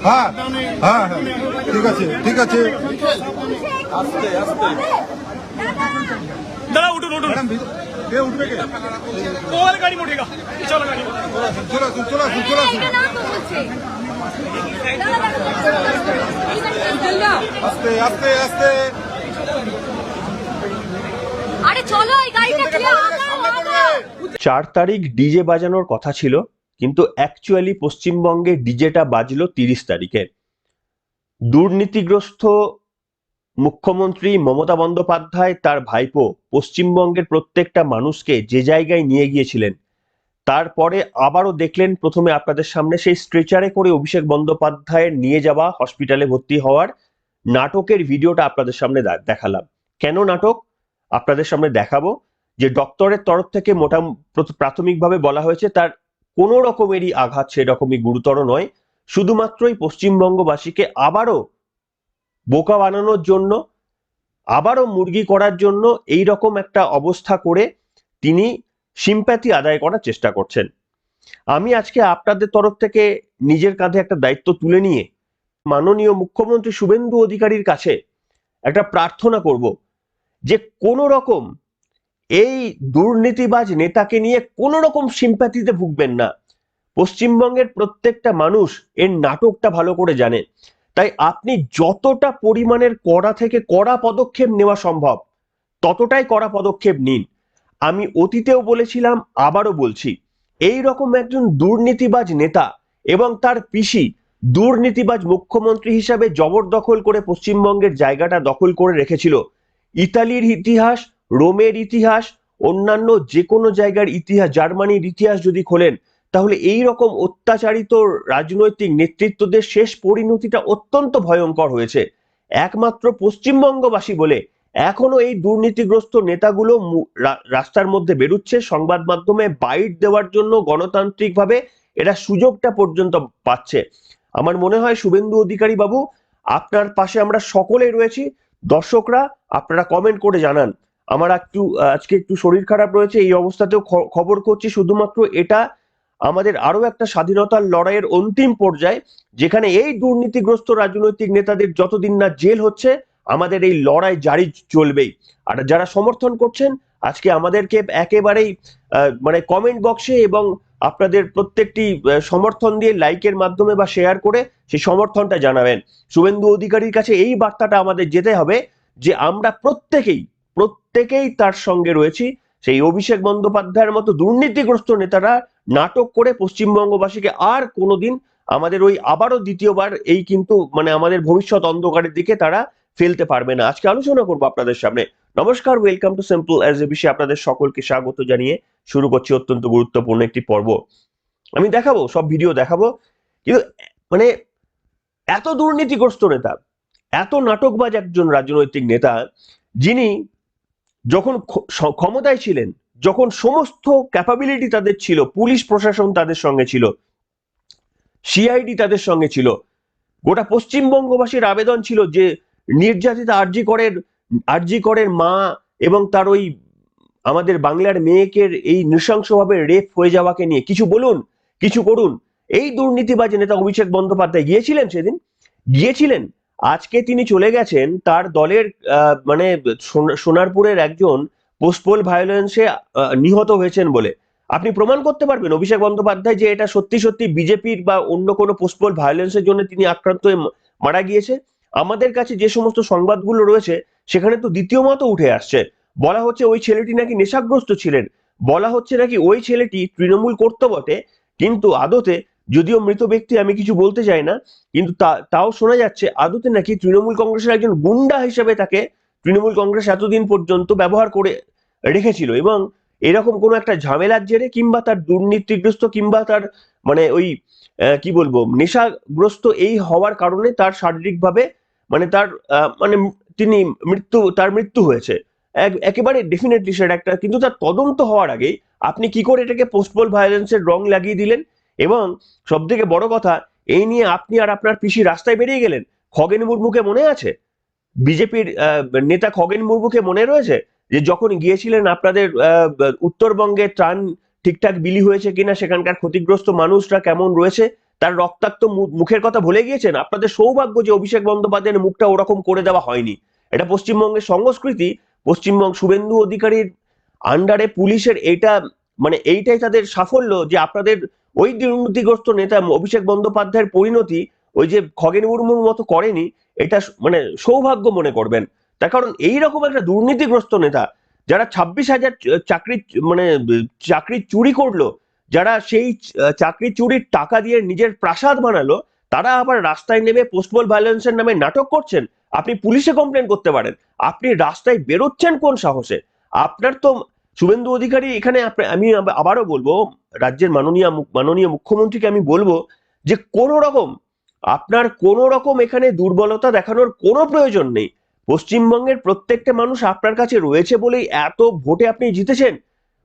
হ্যাঁ হ্যাঁ হ্যাঁ ঠিক আছে ঠিক আছে আস্তে আস্তে दादा उठो उठो ম্যাডাম কে উঠবে কে वो वाला गाड़ी में उठेगा चलो गाड़ी में চলে আসুন চলে আসুন চলে আসুন আস্তে আস্তে আস্তে আরে চলো এই গাড়িটা কি সামনে পড়বে 4 তারিখ ডিজে বাজানোর কথা ছিল, কিন্তু অ্যাকচুয়ালি পশ্চিমবঙ্গে ডিজেটা বাজলো 30 তারিখে। দুর্নীতিগ্রস্ত মুখ্যমন্ত্রী মমতা বন্দ্যোপাধ্যায় তার ভাইপো পশ্চিমবঙ্গের প্রত্যেকটা মানুষকে যে জায়গায় নিয়ে গিয়েছিলেন, তারপরে আবারও দেখলেন প্রথমে আপনাদের সামনে সেই স্ট্রেচারে করে অভিষেক বন্দ্যোপাধ্যায়ের নিয়ে যাওয়া হসপিটালে ভর্তি হওয়ার নাটকের ভিডিওটা আপনাদের সামনে দেখালাম। কেন নাটক আপনাদের সামনে দেখাবো? যে ডক্টরের তরফ থেকে প্রাথমিকভাবে বলা হয়েছে তার কোনো রকমেরই আঘাত সেরকমই গুরুতর নয়, শুধুমাত্রই পশ্চিমবঙ্গবাসীকে আবারও বোকা বানানোর জন্য, আবারও মুরগি করার জন্য এই রকম একটা অবস্থা করে তিনি সিম্প্যাথি আদায় করার চেষ্টা করছেন। আমি আজকে আপনাদের তরফ থেকে নিজের কাঁধে একটা দায়িত্ব তুলে নিয়ে মাননীয় মুখ্যমন্ত্রী শুভেন্দু অধিকারীর কাছে একটা প্রার্থনা করব যে কোনো রকম এই দুর্নীতিবাজ নেতাকে নিয়ে কোনো রকম সিম্প্যাথিতে ভুগবেন না। পশ্চিমবঙ্গের প্রত্যেকটা মানুষ এর নাটকটা ভালো করে জানে, তাই আপনি যতটা পরিমাণের কড়া থেকে কড়া পদক্ষেপ নেওয়া সম্ভব ততটাই কড়া পদক্ষেপ নিন। আমি অতীতেও বলেছিলাম, আবারও বলছি, এই রকম একজন দুর্নীতিবাজ নেতা এবং তার পিসি দুর্নীতিবাজ মুখ্যমন্ত্রী হিসাবে জবরদখল করে পশ্চিমবঙ্গের জায়গাটা দখল করে রেখেছিল। ইতালির ইতিহাস, রোমের ইতিহাস, অন্যান্য যে কোনো জায়গার ইতিহাস, জার্মানির ইতিহাস যদি খোলেন, তাহলে এই রকম অত্যাচারিত রাজনৈতিক নেতৃত্বদের শেষ পরিণতিটা অত্যন্ত ভয়ঙ্কর হয়েছে। একমাত্র পশ্চিমবঙ্গবাসী বলে এখনো এই দুর্নীতিগ্রস্ত নেতাগুলো রাস্তার মধ্যে বেরুচ্ছে, সংবাদ মাধ্যমে বাইট দেওয়ার জন্য গণতান্ত্রিকভাবে এরা সুযোগটা পর্যন্ত পাচ্ছে। আমার মনে হয় শুভেন্দু অধিকারী বাবু, আপনার পাশে আমরা সকলেই রয়েছি। দর্শকরা আপনারা কমেন্ট করে জানান। আমার আজকে একটু শরীর খারাপ রয়েছে, এই অবস্থাতেও খবর করছি, শুধুমাত্র এটা আমাদের আরো একটা স্বাধীনতার লড়াইয়ের অন্তিম পর্যায়ে, যেখানে এই দুর্নীতিগ্রস্ত রাজনৈতিক নেতাদের যতদিন না জেল হচ্ছে আমাদের এই লড়াই জারি চলবেই। আর যারা সমর্থন করছেন আজকে আমাদেরকে একেবারেই মানে কমেন্ট বক্সে এবং আপনাদের প্রত্যেকটি সমর্থন দিয়ে লাইকের মাধ্যমে বা শেয়ার করে সেই সমর্থনটা জানাবেন। শুভেন্দু অধিকারীর কাছে এই বার্তাটা আমাদের যেতে হবে যে আমরা প্রত্যেকেই তার সঙ্গে রয়েছি। সেই অভিষেক বন্দ্যোপাধ্যায়ের মতো দুর্নীতিগ্রস্ত নেতারা নাটক করে পশ্চিমবঙ্গবাসীকে আর কোনোদিন আমাদের ওই আবারও দ্বিতীয়বার এই কিন্তু মানে আমাদের ভবিষ্যৎ অন্ধকারের দিকে তারা ফেলতে পারবে না। আজকে আলোচনা করবো আপনাদের সামনে। নমস্কার, welcome to simple as a বিষয়ে আপনাদের সকলকে স্বাগত জানিয়ে শুরু করছি অত্যন্ত গুরুত্বপূর্ণ একটি পর্ব। আমি দেখাবো, সব ভিডিও দেখাবো, কিন্তু মানে এত দুর্নীতিগ্রস্ত নেতা, এত নাটকবাজ একজন রাজনৈতিক নেতা, যিনি যখন ক্ষমতায় ছিলেন, যখন সমস্ত ক্যাপাবিলিটি তাদের ছিল, পুলিশ প্রশাসন তাদের সঙ্গে ছিল, সিআইডি তাদের সঙ্গে ছিল, গোটা পশ্চিমবঙ্গবাসীর আবেদন ছিল যে নির্যাতিতা আরজি করের মা এবং তার ওই আমাদের বাংলার মেয়েকে এই নৃশংসভাবে রেপ হয়ে যাওয়াকে নিয়ে কিছু বলুন, কিছু করুন। এই দুর্নীতিবাজ নেতা অভিষেক বন্দ্যোপাধ্যায় গিয়েছিলেন, সেদিন গিয়েছিলেন। আজকে তিনি চলে গেছেন তার দলের মানে সোনারপুরের একজন পোস্টপোল ভায়োলেন্সে নিহত হয়েছেন বলে। আপনি প্রমাণ করতে পারবেন অভিষেক বন্দ্যোপাধ্যায় যে এটা সত্যি সত্যি বিজেপির বা অন্য কোনো পোস্টপোল ভায়োলেন্সের জন্য তিনি আক্রান্ত হয়ে মারা গিয়েছে? আমাদের কাছে যে সমস্ত সংবাদগুলো রয়েছে সেখানে তো দ্বিতীয় মত উঠে আসছে। বলা হচ্ছে ওই ছেলেটি নাকি নেশাগ্রস্ত ছিলেন, বলা হচ্ছে নাকি ওই ছেলেটি তৃণমূল করতো বটে, কিন্তু আদতে, যদিও মৃত ব্যক্তি আমি কিছু বলতে চাই না, কিন্তু তাও শোনা যাচ্ছে আদতে নাকি তৃণমূল কংগ্রেসের একজন গুন্ডা হিসেবে তাকে তৃণমূল কংগ্রেস এতদিন পর্যন্ত ব্যবহার করে রেখেছিল, এবং এরকম কোনো একটা ঝামেলার জেরে কিংবা তার দুর্নীতিগ্রস্ত কিংবা তার মানে ওই কি বলবো নেশাগ্রস্ত এই হওয়ার কারণে তার শারীরিকভাবে মানে তার মানে তার মৃত্যু হয়েছে। একেবারে ডেফিনেটলি সেটা একটা, কিন্তু তার তদন্ত হওয়ার আগেই আপনি কি করে এটাকে পোস্টপোল ভায়োলেন্সের রং লাগিয়ে দিলেন? এবং সব থেকে বড় কথা, এই নিয়ে আপনি আর আপনার পিসি রাস্তায় বেরিয়ে গেলেন। খগেন মুর্মুকে মনে আছে? বিজেপির নেতা খগেন মুর্মুকে মনে রয়েছে যে যখন গিয়েছিলেন আপনাদের উত্তরবঙ্গে ত্রাণ ঠিকঠাক বিলি হয়েছে কিনা, সেখানকার ক্ষতিগ্রস্ত মানুষরা কেমন রয়েছে, তার রক্তাক্ত মুখের কথা ভুলে গিয়েছেন? আপনাদের সৌভাগ্য যে অভিষেক বন্দ্যোপাধ্যায়ের মুখটা ওরকম করে দেওয়া হয়নি। এটা পশ্চিমবঙ্গের সংস্কৃতি। পশ্চিমবঙ্গ শুভেন্দু অধিকারীর আন্ডারে পুলিশের এটা মানে এইটাই তাদের সাফল্য যে আপনাদের ওই দুর্নীতিগ্রস্ত নেতা অভিষেক বন্দ্যোপাধ্যায়ের পরিণতি ওই যে খগেন মুর্মুর মতো করেনি। এটা মানে সৌভাগ্য মনে করবেন। তার কারণ এইরকম একটা দুর্নীতিগ্রস্ত নেতা যারা 26,000 চাকরি চুরি করলো, যারা সেই চাকরি চুরির টাকা দিয়ে নিজের প্রাসাদ বানালো, তারা আবার রাস্তায় নেমে পোস্টপল ভায়োলেন্সের নামে নাটক করছেন। আপনি পুলিশে কমপ্লেন করতে পারেন, আপনি রাস্তায় বেরোচ্ছেন কোন সাহসে? আপনার তো শুভেন্দু অধিকারী এখানে আমি আবারও বলবো, রাজ্যের মাননীয় মুখ্যমন্ত্রীকে আমি বলবো যে আপনার কোন রকম এখানে দুর্বলতা দেখানোর কোনো প্রয়োজন নেই। পশ্চিমবঙ্গের প্রত্যেকটা মানুষ আপনার কাছে রয়েছে বলেই এত ভোটে আপনি জিতেছেন।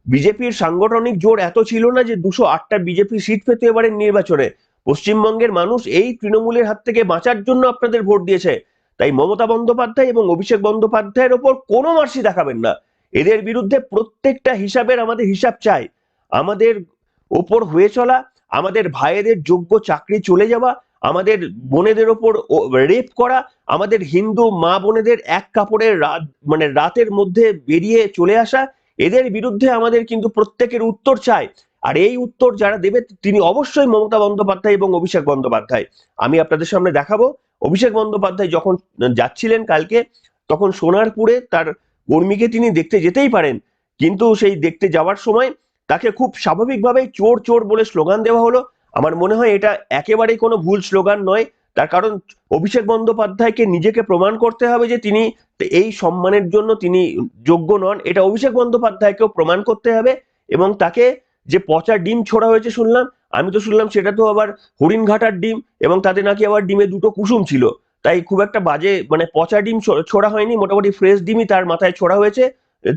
বিজেপির সাংগঠনিক জোর এত ছিল না যে 208টা বিজেপি সিট পেতে এবারের নির্বাচনে। পশ্চিমবঙ্গের মানুষ এই তৃণমূলের হাত থেকে বাঁচার জন্য আপনাদের ভোট দিয়েছে। তাই মমতা বন্দ্যোপাধ্যায় এবং অভিষেক বন্দ্যোপাধ্যায়ের ওপর কোনো মার্সি দেখাবেন না। এদের বিরুদ্ধে প্রত্যেকটা আমাদের হিসাব চাই। আমাদের ওপর হয়ে চলা, আমাদের ভাইয়েদের যোগ্য চাকরি চলে যাওয়া, আমাদের বোনেদের ওপর রেপ করা, আমাদের হিন্দু মা বোনেদের এক কাপড়ের রাতের মধ্যে বেরিয়ে চলে আসা, এদের বিরুদ্ধে আমাদের কিন্তু প্রত্যেকের উত্তর চাই। আর এই উত্তর যারা দেবে তিনি অবশ্যই মমতা বন্দ্যোপাধ্যায় এবং অভিষেক বন্দ্যোপাধ্যায়। আমি আপনাদের সামনে দেখাবো অভিষেক বন্দ্যোপাধ্যায় যখন যাচ্ছিলেন কালকে, তখন সোনারপুরে তার কর্মীকে তিনি দেখতে যেতেই পারেন, কিন্তু সেই দেখতে যাওয়ার সময় তাকে খুব স্বাভাবিকভাবেই চোর চোর বলে স্লোগান দেওয়া হলো। আমার মনে হয় এটা একেবারেই কোনো ভুল স্লোগান নয়। তার কারণ অভিষেক বন্দ্যোপাধ্যায়কে নিজেকে প্রমাণ করতে হবে যে তিনি এই সম্মানের জন্য তিনি যোগ্য নন। এটা অভিষেক বন্দ্যোপাধ্যায়কেও প্রমাণ করতে হবে। এবং তাকে যে পচা ডিম ছোড়া হয়েছে শুনলাম, আমি তো শুনলাম সেটা তো আবার হরিণঘাটার ডিম, এবং তাতে নাকি আবার ডিমে দুটো কুসুম ছিল। তাই খুব একটা বাজে পচা ডিম ছোড়া হয়নি, মোটামুটি ফ্রেশ ডিমই তার মাথায় ছোড়া হয়েছে।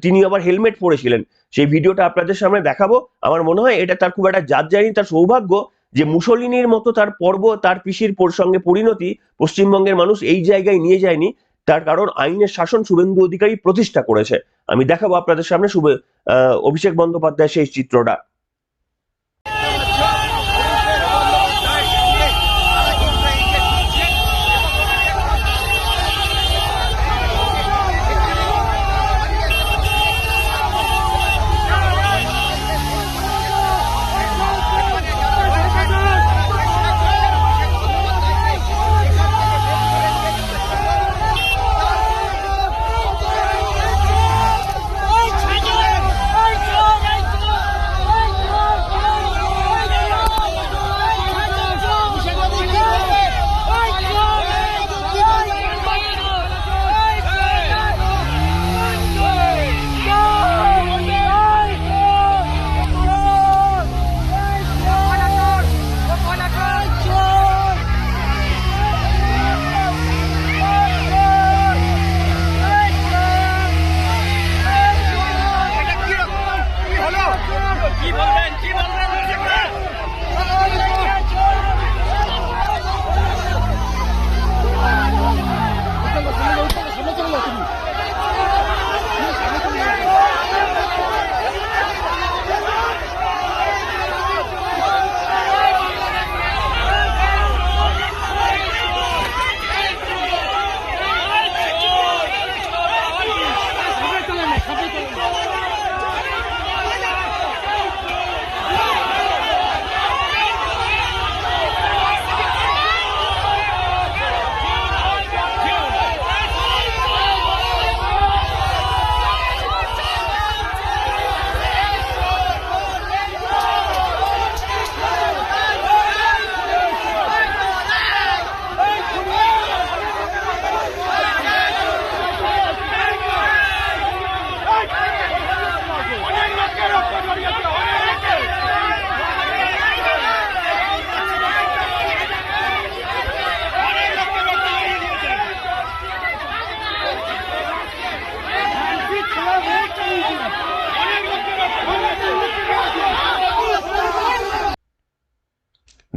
তিনি আবার হেলমেট পরেছিলেন। সেই ভিডিওটা আপনাদের সামনে দেখাবো। আমার মনে হয় এটা তার খুব একটা জাত যায়নি। তার সৌভাগ্য যে মুসলিনীর মতো তার পর্ব, তার পিসির সঙ্গে পরিণতি পশ্চিমবঙ্গের মানুষ এই জায়গায় নিয়ে যায়নি। তার কারণ আইনের শাসন শুভেন্দু অধিকারী প্রতিষ্ঠা করেছে। আমি দেখাবো আপনাদের সামনে অভিষেক বন্দ্যোপাধ্যায় সেই চিত্রটা।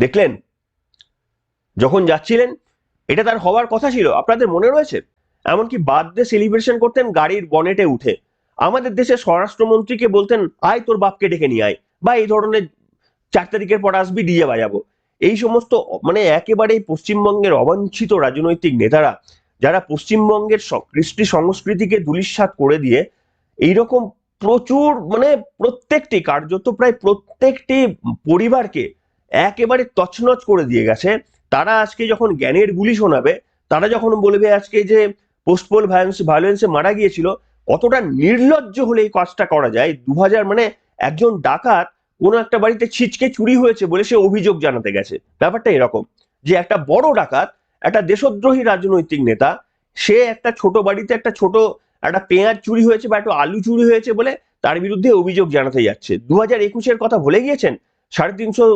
দেখলেন যখন যাচ্ছিলেন, এটা তার হওয়ার কথা ছিল। আপনাদের মনে রয়েছে এমনকি বার্থডে সেলিব্রেশন করতেন গাড়ির বনেটে উঠে। আমাদের দেশের স্বরাষ্ট্রমন্ত্রীকে বলতেন আয় তোর বাপকে ডেকে নিয়ে আয়, বা এই ধরনের 4 তারিখের পর আসবি ডিজে বাজাবো। এই সমস্ত মানে একেবারেই পশ্চিমবঙ্গের অবাঞ্ছিত রাজনৈতিক নেতারা, যারা পশ্চিমবঙ্গের কৃষ্টি সংস্কৃতিকে ধূলিসাৎ করে দিয়ে এইরকম প্রচুর মানে প্রত্যেকটি কার্যত প্রায় প্রত্যেকটি পরিবারকে একেবারে তছনছ করে দিয়ে গেছে, তারা আজকে যখন জ্ঞানের গুলি শোনাবে, তারা যখন বলবে আজকে যে পোস্টপোল ভায়োলেন্সে মারা গিয়েছিল, কতটা নির্লজ্জ হলে এই কাজটা করা যায়। 2000 মানে একজন ডাকাত কোনো একটা বাড়িতে ছিচকে চুরি হয়েছে বলে সে অভিযোগ জানাতে গেছে। ব্যাপারটা এরকম যে একটা বড় ডাকাত, একটা দেশদ্রোহী রাজনৈতিক নেতা, সে একটা ছোট বাড়িতে একটা পেঁয়াজ চুরি হয়েছে বা একটা আলু চুরি হয়েছে বলে তার বিরুদ্ধে অভিযোগ জানাতে যাচ্ছে। 2021-এর কথা ভুলে গিয়েছেন? 350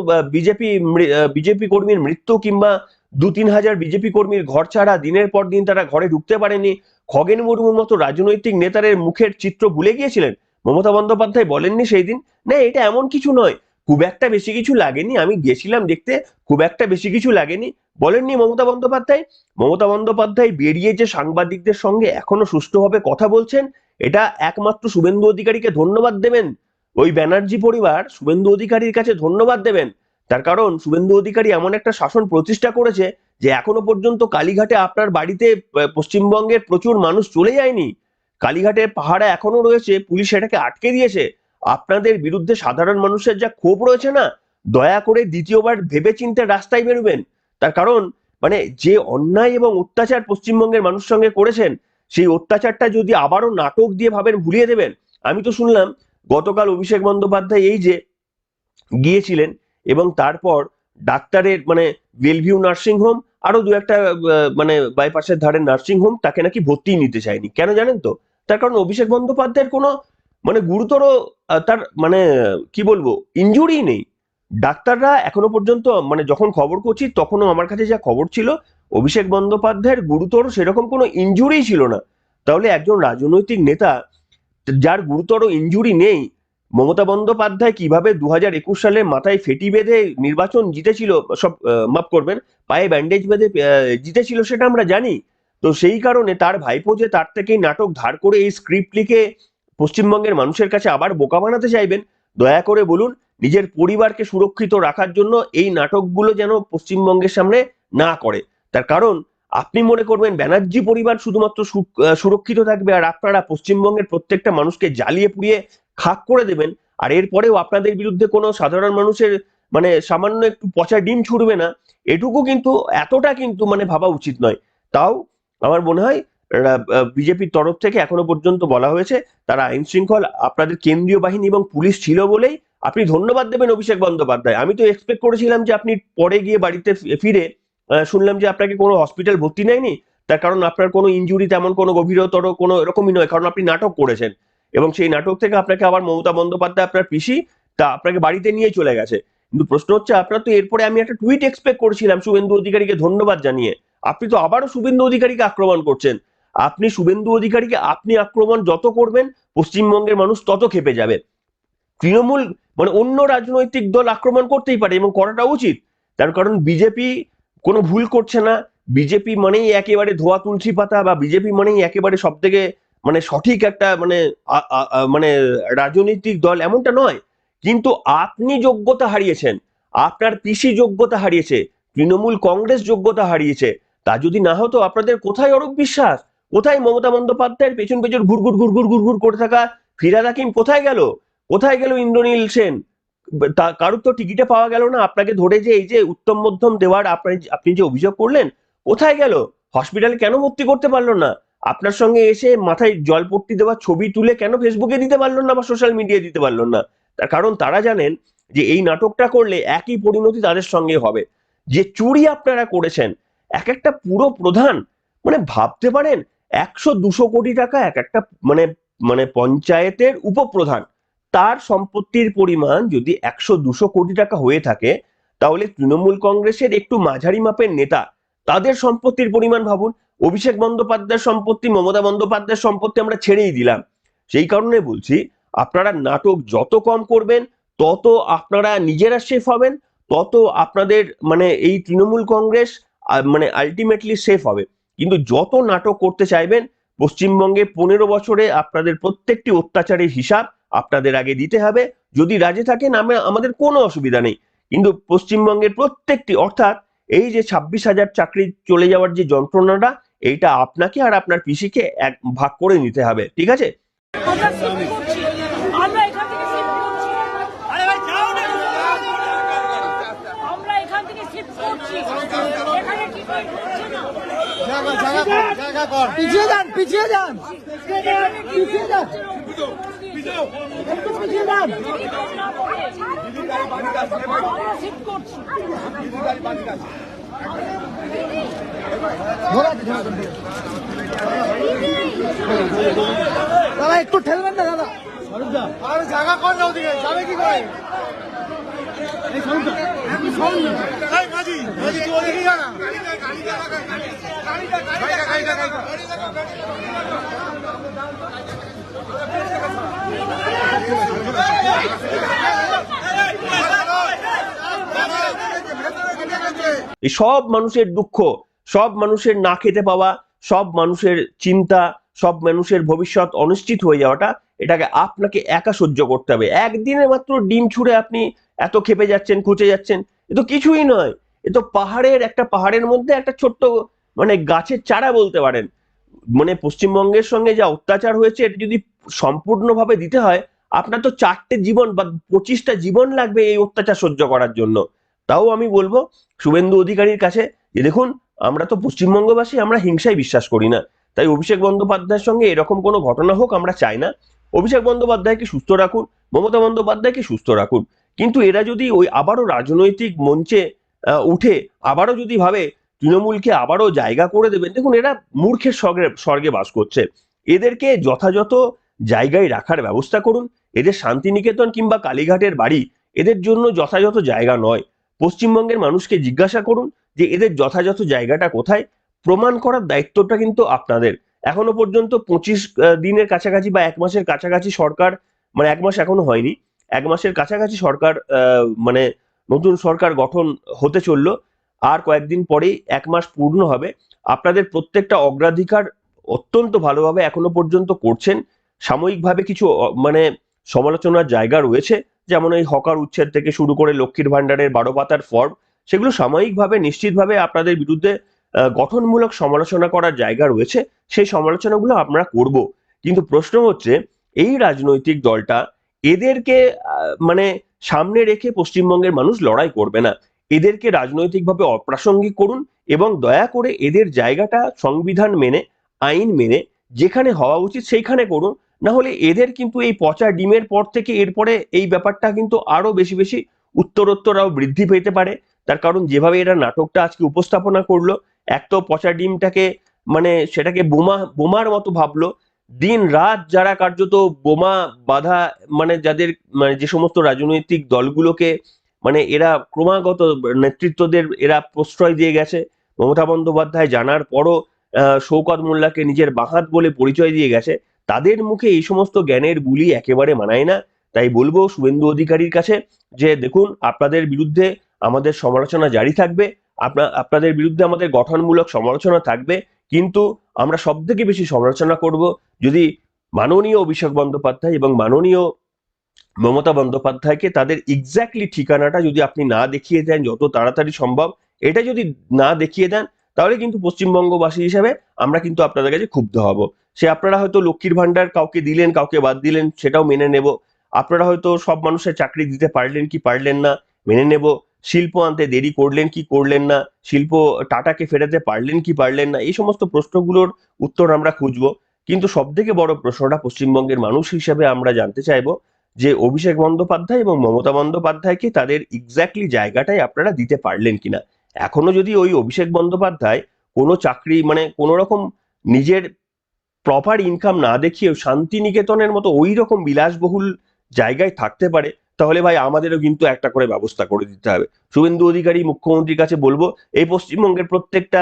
বিজেপি কর্মীর মৃত্যু কিংবা 2-3 হাজার বিজেপি কর্মীর ঘর ছাড়া, দিনের পর দিন তারা ঘরে ঢুকতে পারেনি, খগেন মুর্মুর মতো রাজনৈতিক নেতাদের মুখের চিত্র ভুলে গিয়েছিলেন? মমতা বন্দ্যোপাধ্যায় বলেননি সেই দিন, না এটা এমন কিছু নয়, খুব একটা বেশি কিছু লাগেনি, আমি গেছিলাম দেখতে, খুব একটা বেশি কিছু লাগেনি, বলেননি মমতা বন্দ্যোপাধ্যায়? মমতা বন্দ্যোপাধ্যায় বেরিয়ে যে সাংবাদিকদের সঙ্গে এখনো সুষ্ঠুভাবে কথা বলছেন, এটা একমাত্র শুভেন্দু অধিকারীকে ধন্যবাদ দেবেন। ওই ব্যানার্জি পরিবার শুভেন্দু অধিকারীর কাছে ধন্যবাদ দেবেন, তার কারণ শুভেন্দু অধিকারী এমন একটা শাসন প্রতিষ্ঠা করেছে যে এখনো পর্যন্ত কালীঘাটে আপনার বাড়িতে পশ্চিমবঙ্গের প্রচুর মানুষ চলে যায়নি। কালীঘাটের পাহাড়ে এখনো রয়েছে, পুলিশ এটাকে আটকে দিয়েছে। আপনাদের বিরুদ্ধে সাধারণ মানুষের যা ক্ষোভ রয়েছে না, দয়া করে দ্বিতীয়বার ভেবেচিন্তে রাস্তায় বেরোবেন। তার কারণ মানে যে অন্যায় এবং অত্যাচার পশ্চিমবঙ্গের মানুষ সঙ্গে করেছেন, সেই অত্যাচারটা যদি আবারও নাটক দিয়ে ভাবেন ভুলিয়ে দেবেন। আমি তো শুনলাম গতকাল অভিষেক বন্দ্যোপাধ্যায় এই যে গিয়েছিলেন এবং তারপর ডাক্তারের মানে বেলভিউ নার্সিং হোম, আরো দু একটা মানে বাইপাসের ধারে নার্সিং হোম, তাকে নাকি ভর্তি নিতে চায়নি। কেন জানেন তো? তার কারণ অভিষেক বন্দ্যোপাধ্যায়ের কোনো মানে গুরুতর তার মানে কি বলবো ইনজুরি নেই। ডাক্তাররা এখনো পর্যন্ত মানে যখন খবর করছি তখনও আমার কাছে যা খবর ছিল, অভিষেক বন্দ্যোপাধ্যায়ের গুরুতর সেরকম কোনো ইনজুরি ছিল না। তাহলে একজন রাজনৈতিক নেতা যার গুরুতর ইনজুরি নেই, মমতা বন্দ্যোপাধ্যায় কিভাবে 2021 সালে মাথায় ফেটি বেঁধে নির্বাচন জিতেছিল, সব মাফ করবেন, পায়ে ব্যান্ডেজ বেঁধে জিতেছিল, সেটা আমরা জানি। তো সেই কারণে তার ভাইপো যে তার থেকেই নাটক ধার করে এই স্ক্রিপ্ট লিখে পশ্চিমবঙ্গের মানুষের কাছে আবার বোকা বানাতে চাইবেন, দয়া করে বলুন নিজের পরিবারকে সুরক্ষিত রাখার জন্য এই নাটকগুলো যেন পশ্চিমবঙ্গের সামনে না করে। তার কারণ আপনি মনে করবেন ব্যানার্জি পরিবার শুধুমাত্র সুরক্ষিত থাকবে আর আপনারা পশ্চিমবঙ্গের প্রত্যেকটা মানুষকে জ্বালিয়ে পুড়িয়ে খাক করে দেবেন, আর এরপরেও আপনাদের বিরুদ্ধে কোনো সাধারণ মানুষের মানে সামান্য একটু পচা ডিম ছুটবে না, এটুকু কিন্তু এতটা কিন্তু মানে ভাবা উচিত নয়। তাও আমার মনে হয় বিজেপির তরফ থেকে এখনো পর্যন্ত বলা হয়েছে তারা আইন শৃঙ্খলা আপনাদের কেন্দ্রীয় বাহিনী এবং পুলিশ ছিল বলেই আপনি ধন্যবাদ দেবেন অভিষেক বন্দ্যোপাধ্যায়। আমি তো এক্সপেক্ট করেছিলাম যে আপনি পরে গিয়ে বাড়িতে ফিরে শুনলাম যে আপনাকে কোনো হসপিটাল ভর্তি নেয়নি, তার কারণ আপনার কোনো ইনজুরি তেমন কোনো গভীরতর কোনো এরকমই নয়, কারণ আপনি নাটক করেছেন এবং সেই নাটক থেকে আপনাকে আবার মমতা বন্দ্যোপাধ্যায় আপনার পিসি তা আপনাকে বাড়িতে নিয়ে চলে গেছে। কিন্তু প্রশ্ন হচ্ছে আপনার তো এরপরে আমি একটা টুইট এক্সপেক্ট করেছিলাম শুভেন্দু অধিকারীকে ধন্যবাদ জানিয়ে, আপনি তো আবারও শুভেন্দু অধিকারীকে আক্রমণ করছেন। আপনি শুভেন্দু অধিকারীকে আপনি আক্রমণ যত করবেন পশ্চিমবঙ্গের মানুষ তত খেপে যাবে। তৃণমূল মানে অন্য রাজনৈতিক দল আক্রমণ করতেই পারে এবং করাটা উচিত, তার কারণ বিজেপি কোনো ভুল করছে না। বিজেপি মানেই একেবারে ধোয়া তুলসী পাতা বা বিজেপি মানেই একেবারে সব থেকে মানে সঠিক একটা মানে মানে রাজনৈতিক দল, এমনটা নয়। কিন্তু আপনি যোগ্যতা হারিয়েছেন, আপনার পিসি যোগ্যতা হারিয়েছে, তৃণমূল কংগ্রেস যোগ্যতা হারিয়েছে। তা যদি না হতো আপনাদের কোথায় অরূপ বিশ্বাস, কোথায় মমতা বন্দ্যোপাধ্যায়ের পেছন পেছন ঘুরঘুর ঘুরঘুর ঘুরঘুর করে থাকা ফিরহাদ হাকিম কোথায় গেল, কোথায় গেল ইন্দ্রনীল সেন? কারুর তো টিকিটে পাওয়া গেল না, আপনাকে ধরে যে এই যে উত্তম মধ্যম দেওয়ার আপনি যে অভিযোগ করলেন কোথায় গেল? হসপিটালে কেন ভর্তি করতে পারলো না? আপনার সঙ্গে এসে মাথায় জলপট্টি দেওয়া ছবি তুলে কেন ফেসবুকে দিতে পারলো না বা সোশ্যাল মিডিয়ায় দিতে পারলো না? তার কারণ তারা জানেন যে এই নাটকটা করলে একই পরিণতি তাদের সঙ্গে হবে। যে চুরি আপনারা করেছেন, এক একটা পুরো প্রধান মানে ভাবতে পারেন 100-200 কোটি টাকা এক একটা মানে মানে পঞ্চায়েতের উপপ্রধান, তার সম্পত্তির পরিমাণ যদি 100-200 কোটি টাকা হয়ে থাকে, তাহলে তৃণমূল কংগ্রেসের একটু মাঝারি মাপের নেতা তাদের সম্পত্তির পরিমাণ ভাবুন। অভিষেক বন্দ্যোপাধ্যায়ের সম্পত্তি, মমতা বন্দ্যোপাধ্যায়ের সম্পত্তি আমরা ছেড়েই দিলাম। সেই কারণে বলছি আপনারা নাটক যত কম করবেন তত আপনারা নিজেরা সেফ হবেন, তত আপনাদের মানে এই তৃণমূল কংগ্রেস মানে আলটিমেটলি সেফ হবে। কিন্তু যত নাটক করতে চাইবেন, পশ্চিমবঙ্গে 15 বছরে আপনাদের প্রত্যেকটি অত্যাচারের হিসাব আপনাদের আগে দিতে হবে। যদি রাজি থাকেন আমাদের কোনো অসুবিধা নেই, কিন্তু পশ্চিমবঙ্গের প্রত্যেকটি, অর্থাৎ এই যে 26,000 চাকরি চলে যাওয়ার যে যন্ত্রণাটা, এইটা আপনাকে আর আপনার পিসিকে এক ভাগ করে নিতে হবে, ঠিক আছে? আমরা শিফট করছি, আমরা এখান থেকে শিফট করছি, আরে ভাই যাও না আমরা এখান থেকে শিফট করছি, এখানে কি করে হচ্ছে না? পিছিয়ে যান, পিছিয়ে যান, পিছিয়ে যান, একটু পিছিয়ে যান। আমরা শিফট করছি। দাদা একটু ঠেলবেন না দাদা। আরে জায়গা কর না ওদিকে, যাবে কি করে? এই মাঝি তুই ওদিকে যা না। এই সব মানুষের দুঃখ, সব মানুষের না খেতে পাওয়া, সব মানুষের চিন্তা, সব মানুষের ভবিষ্যৎ অনিশ্চিত হয়ে যাওয়াটা, এটাকে আপনাকে একা সহ্য করতে হবে। একদিনে মাত্র ডিম ছুঁড়ে আপনি এত খেপে যাচ্ছেন, খুঁজে যাচ্ছেন, এ তো কিছুই নয়। এ তো পাহাড়ের মধ্যে একটা ছোট্ট মানে গাছের চারা বলতে পারেন। মানে পশ্চিমবঙ্গের সঙ্গে যা অত্যাচার হয়েছে, এটা যদি সম্পূর্ণভাবে দিতে হয়, আপনার তো 4টে জীবন বা 25টা জীবন লাগবে এই অত্যাচার সহ্য করার জন্য। তাও আমি বলবো শুভেন্দু অধিকারীর কাছে যে দেখুন, আমরা তো পশ্চিমবঙ্গবাসী, আমরা হিংসায় বিশ্বাস করি না। তাই অভিষেক বন্দ্যোপাধ্যায়ের সঙ্গে এরকম কোনো ঘটনা হোক আমরা চাই না। অভিষেক বন্দ্যোপাধ্যায়কে সুস্থ রাখুন, মমতা বন্দ্যোপাধ্যায়কে সুস্থ রাখুন। কিন্তু এরা যদি ওই আবারও রাজনৈতিক মঞ্চে উঠে আবারও যদি ভাবে তৃণমূলকে আবারও জায়গা করে দেবেন, দেখুন এরা মূর্খের স্বর্গে বাস করছে। এদেরকে যথাযথ জায়গায় রাখার ব্যবস্থা করুন। এদের শান্তিনিকেতন কিংবা কালীঘাটের বাড়ি এদের জন্য যথাযথ জায়গা নয়। পশ্চিমবঙ্গের মানুষকে জিজ্ঞাসা করুন যে এদের যথাযথ জায়গাটা কোথায়। প্রমাণ করার দায়িত্বটা কিন্তু আপনাদের। এখনো পর্যন্ত 25 দিনের কাছাকাছি বা 1 মাসের কাছাকাছি সরকার, মানে 1 মাস এখনো হয়নি, 1 মাসের কাছাকাছি সরকার মানে নতুন সরকার গঠন হতে চললো। আর কয়েকদিন পরেই 1 মাস পূর্ণ হবে। আপনাদের প্রত্যেকটা অগ্রাধিকার অত্যন্ত ভালোভাবে এখনো পর্যন্ত করছেন। সাময়িকভাবে কিছু মানে সমালোচনার জায়গা রয়েছে, যেমন এই হকার উচ্ছেদ থেকে শুরু করে লক্ষ্মীর ভান্ডারের 12 পাতার ফর্ম, সেগুলো সাময়িকভাবে নিশ্চিতভাবে আপনাদের বিরুদ্ধে গঠনমূলক সমালোচনা করার জায়গা রয়েছে। সেই সমালোচনাগুলো আমরা করব। কিন্তু প্রশ্ন হচ্ছে, এই রাজনৈতিক দলটা এদেরকে মানে সামনে রেখে পশ্চিমবঙ্গের মানুষ লড়াই করবে না। এদেরকে রাজনৈতিকভাবে অপ্রাসঙ্গিক করুন এবং দয়া করে এদের জায়গাটা সংবিধান মেনে, আইন মেনে যেখানে হওয়া উচিত সেইখানে করুন। না হলে এদের কিন্তু এই পচা ডিমের পর থেকে এরপরে এই ব্যাপারটা কিন্তু আরো বেশি বেশি উত্তরোত্তর আরো বৃদ্ধি পেতে পারে। তার কারণ যেভাবে এরা নাটকটা আজকে উপস্থাপনা করলো, এক তো পচা ডিমটাকে মানে সেটাকে বোমার মতো ভাবলো। দিন রাত যারা কার্যত বোমা বাধা, মানে যাদের মানে যে সমস্ত রাজনৈতিক দলগুলোকে মানে এরা ক্রমাগত নেতৃত্বদের এরা প্রশ্রয় দিয়ে গেছে, মমতা বন্দ্যোপাধ্যায় জানার পরও শওকত মোল্লাকে নিজের বাঁহাত বলে পরিচয় দিয়ে গেছে, তাদের মুখে এই সমস্ত জ্ঞানের বুলি একেবারে মানায় না। তাই বলবো শুভেন্দু অধিকারীর কাছে যে দেখুন, আপনাদের বিরুদ্ধে আমাদের সমালোচনা জারি থাকবে, আপনাদের বিরুদ্ধে আমাদের গঠনমূলক সমালোচনা থাকবে, কিন্তু আমরা সব থেকে বেশি সমালোচনা করব যদি মাননীয় অভিষেক বন্দ্যোপাধ্যায় এবং মাননীয় মমতা বন্দ্যোপাধ্যায়কে তাদের এক্স্যাক্টলি ঠিকানাটা যদি আপনি না দেখিয়ে দেন যত তাড়াতাড়ি সম্ভব, এটা যদি না দেখিয়ে দেন, তাহলে কিন্তু পশ্চিমবঙ্গবাসী হিসেবে আমরা কিন্তু আপনাদের কাছে ক্ষুব্ধ হব। সে আপনারা হয়তো লক্ষ্মীর ভান্ডার কাউকে দিলেন, কাউকে বাদ দিলেন, সেটাও মেনে নেব। আপনারা হয়তো সব মানুষের চাকরি দিতে পারলেন কি পারলেন না, মেনে নেব। শিল্প আনতে দেরি করলেন কি করলেন না, শিল্প টাটাকে ফেরাতে পারলেন কি পারলেন না, এই সমস্ত প্রশ্নগুলোর উত্তর আমরা খুঁজবো। কিন্তু সব থেকে বড় প্রশ্নটা পশ্চিমবঙ্গের মানুষ হিসেবে আমরা জানতে চাইবো যে অভিষেক বন্দ্যোপাধ্যায় এবং মমতা বন্দ্যোপাধ্যায়কে তাদের এক্স্যাক্টলি জায়গাটাই আপনারা দিতে পারলেন কিনা। এখনো যদি ওই অভিষেক বন্দ্যোপাধ্যায় কোনো চাকরি মানে কোনো রকম নিজের প্রপার ইনকাম না দেখিয়ে শান্তিনিকেতনের মতো ওই রকম বিলাসবহুল জায়গায় থাকতে পারে, তাহলে ভাই আমাদেরও কিন্তু একটা করে ব্যবস্থা করে দিতে হবে। শুভেন্দু অধিকারী মুখ্যমন্ত্রীর কাছে বলবো, এই পশ্চিমবঙ্গের প্রত্যেকটা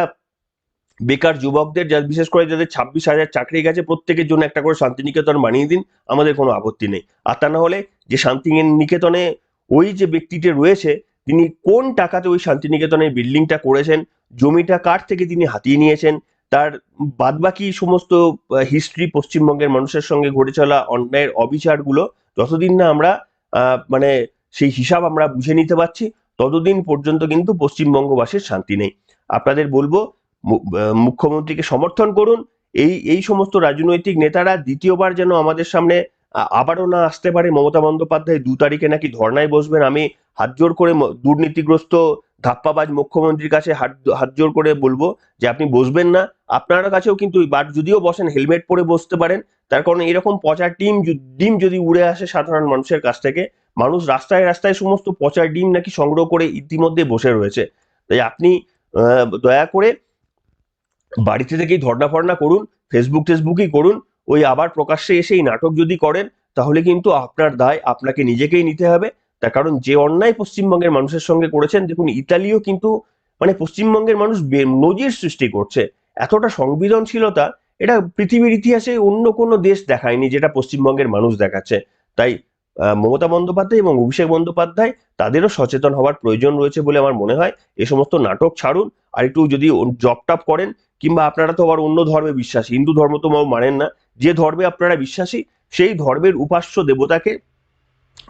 বেকার যুবকদের, বিশেষ করে যাদের 26,000 চাকরি গেছে, প্রত্যেকের জন্য একটা করে শান্তিনিকেতন বানিয়ে দিন, আমাদের কোনো আপত্তি নেই। আর তা না হলে যে শান্তিনিকেতনে ওই যে ব্যক্তিটি রয়েছে, তিনি কোন টাকাতে ওই শান্তিনিকেতনের বিল্ডিংটা করেছেন, জমিটা কার থেকে তিনি হাতিয়ে নিয়েছেন, তার বাদবাকি সমস্ত হিস্ট্রি, পশ্চিমবঙ্গের মানুষের সঙ্গে ঘটে চলা অন্যায়ের অবিচারগুলো যতদিন না আমরা মানে সেই হিসাব আমরা বুঝে নিতে পারছি, ততদিন পর্যন্ত কিন্তু পশ্চিমবঙ্গবাসীর শান্তি নেই। আপনাদের বলবো মুখ্যমন্ত্রীকে সমর্থন করুন। এই সমস্ত রাজনৈতিক নেতারা দ্বিতীয়বার যেন আমাদের সামনে আবারও না আসতে পারে। মমতা বন্দ্যোপাধ্যায় 2 তারিখে নাকি ধর্নায় বসবেন। আমি হাত জোর করে দুর্নীতিগ্রস্ত ধাপ্পাবাজ মুখ্যমন্ত্রীর কাছে হাত জোর করে বলবো যে আপনি বসবেন না। আপনার কাছেও কিন্তু যদিও বসেন হেলমেট পরে বসতে পারেন, তার কারণ এরকম পচা ডিম যদি উড়ে আসে সাধারণ মানুষের কাছ থেকে, মানুষ রাস্তায় রাস্তায় সমস্ত পচা ডিম নাকি সংগ্রহ করে ইতিমধ্যে বসে রয়েছে। তাই আপনি দয়া করে বাড়িতে থেকেই ধর্না ফর্না করুন, ফেসবুকই করুন। ওই আবার প্রকাশ্যে এসে এই নাটক যদি করেন তাহলে কিন্তু আপনার দায় আপনাকে নিজেকেই নিতে হবে। তার কারণ যে অন্যায় পশ্চিমবঙ্গের মানুষের সঙ্গে করেছেন, দেখুন ইতালিও কিন্তু মানে পশ্চিমবঙ্গের মানুষ নজির সৃষ্টি করছে। এতটা সংবেদনশীলতা এটা পৃথিবীর ইতিহাসে অন্য কোনো দেশ দেখায়নি যেটা পশ্চিমবঙ্গের মানুষ দেখাচ্ছে। তাই মমতা বন্দ্যোপাধ্যায় এবং অভিষেক বন্দ্যোপাধ্যায় তাদেরও সচেতন হওয়ার প্রয়োজন রয়েছে বলে আমার মনে হয়। এ সমস্ত নাটক ছাড়ুন, আর একটু যদি জব টপ করেন, কিংবা আপনারা তো আবার অন্য ধর্মে বিশ্বাসী, হিন্দু ধর্ম তো মানেন না, যে ধর্মে আপনারা বিশ্বাসী সেই ধর্মের উপাস্য দেবতাকে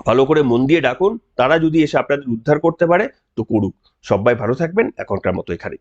ভালো করে মন দিয়ে ডাকুন। তারা যদি এসে আপনাদের উদ্ধার করতে পারে তো করুক। সবাই ভালো থাকবেন, এখনকার মতো এখানে।